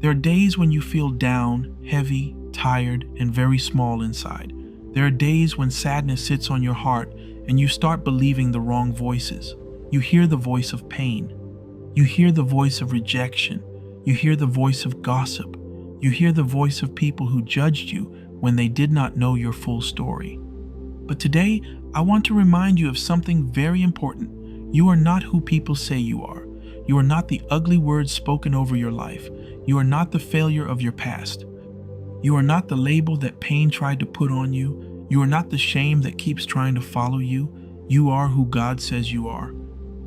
There are days when you feel down, heavy, tired, and very small inside. There are days when sadness sits on your heart and you start believing the wrong voices. You hear the voice of pain. You hear the voice of rejection. You hear the voice of gossip. You hear the voice of people who judged you when they did not know your full story. But today, I want to remind you of something very important. You are not who people say you are. You are not the ugly words spoken over your life. You are not the failure of your past. You are not the label that pain tried to put on you. You are not the shame that keeps trying to follow you. You are who God says you are.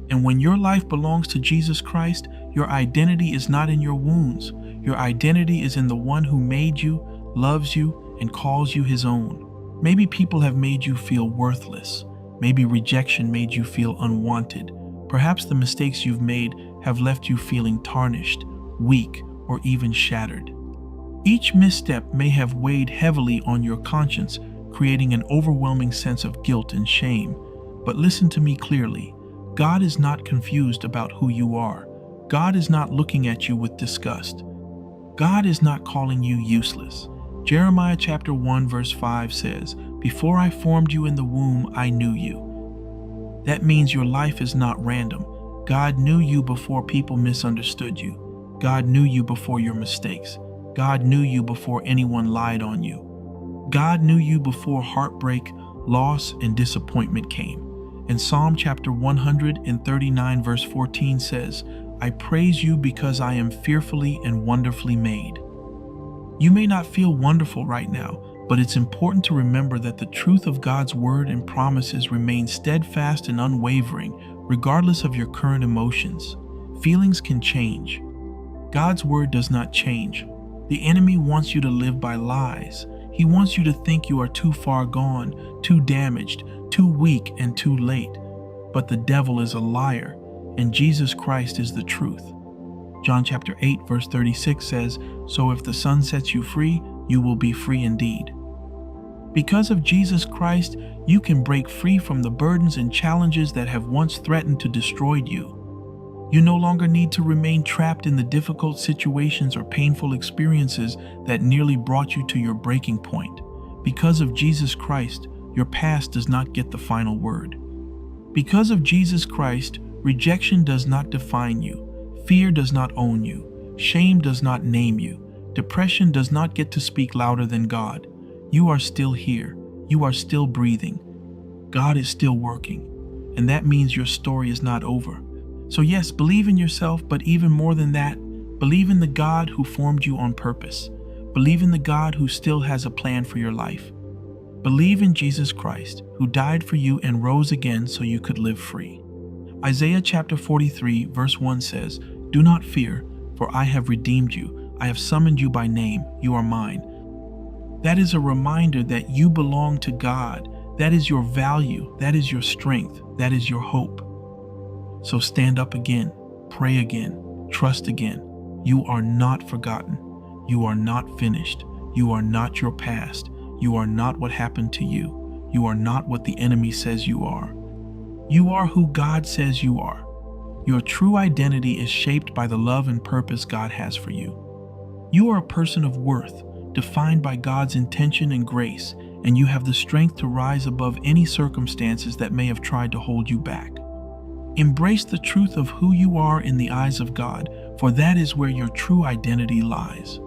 And when your life belongs to Jesus Christ, your identity is not in your wounds. Your identity is in the one who made you, loves you, and calls you his own. Maybe people have made you feel worthless. Maybe rejection made you feel unwanted. Perhaps the mistakes you've made have left you feeling tarnished, weak, or even shattered. Each misstep may have weighed heavily on your conscience, creating an overwhelming sense of guilt and shame. But listen to me clearly. God is not confused about who you are. God is not looking at you with disgust. God is not calling you useless. Jeremiah chapter 1 verse 5 says, "Before I formed you in the womb, I knew you." That means your life is not random. God knew you before people misunderstood you. God knew you before your mistakes. God knew you before anyone lied on you. God knew you before heartbreak, loss, and disappointment came. And Psalm chapter 139 verse 14 says, "I praise you because I am fearfully and wonderfully made." You may not feel wonderful right now, but it's important to remember that the truth of God's word and promises remain steadfast and unwavering, regardless of your current emotions. Feelings can change. God's word does not change. The enemy wants you to live by lies. He wants you to think you are too far gone, too damaged, too weak, and too late. But the devil is a liar, and Jesus Christ is the truth. John chapter 8 verse 36 says, "So if the Son sets you free, you will be free indeed." Because of Jesus Christ, you can break free from the burdens and challenges that have once threatened to destroy you. You no longer need to remain trapped in the difficult situations or painful experiences that nearly brought you to your breaking point. Because of Jesus Christ, your past does not get the final word. Because of Jesus Christ, rejection does not define you. Fear does not own you. Shame does not name you. Depression does not get to speak louder than God. You are still here. You are still breathing. God is still working. And that means your story is not over. So yes, believe in yourself, but even more than that, believe in the God who formed you on purpose. Believe in the God who still has a plan for your life. Believe in Jesus Christ, who died for you and rose again so you could live free. Isaiah chapter 43 verse 1 says, "Do not fear, for I have redeemed you. I have summoned you by name. You are mine." That is a reminder that you belong to God. That is your value. That is your strength. That is your hope. So stand up again, pray again, trust again. You are not forgotten. You are not finished. You are not your past. You are not what happened to you. You are not what the enemy says you are. You are who God says you are. Your true identity is shaped by the love and purpose God has for you. You are a person of worth, defined by God's intention and grace, and you have the strength to rise above any circumstances that may have tried to hold you back. Embrace the truth of who you are in the eyes of God, for that is where your true identity lies.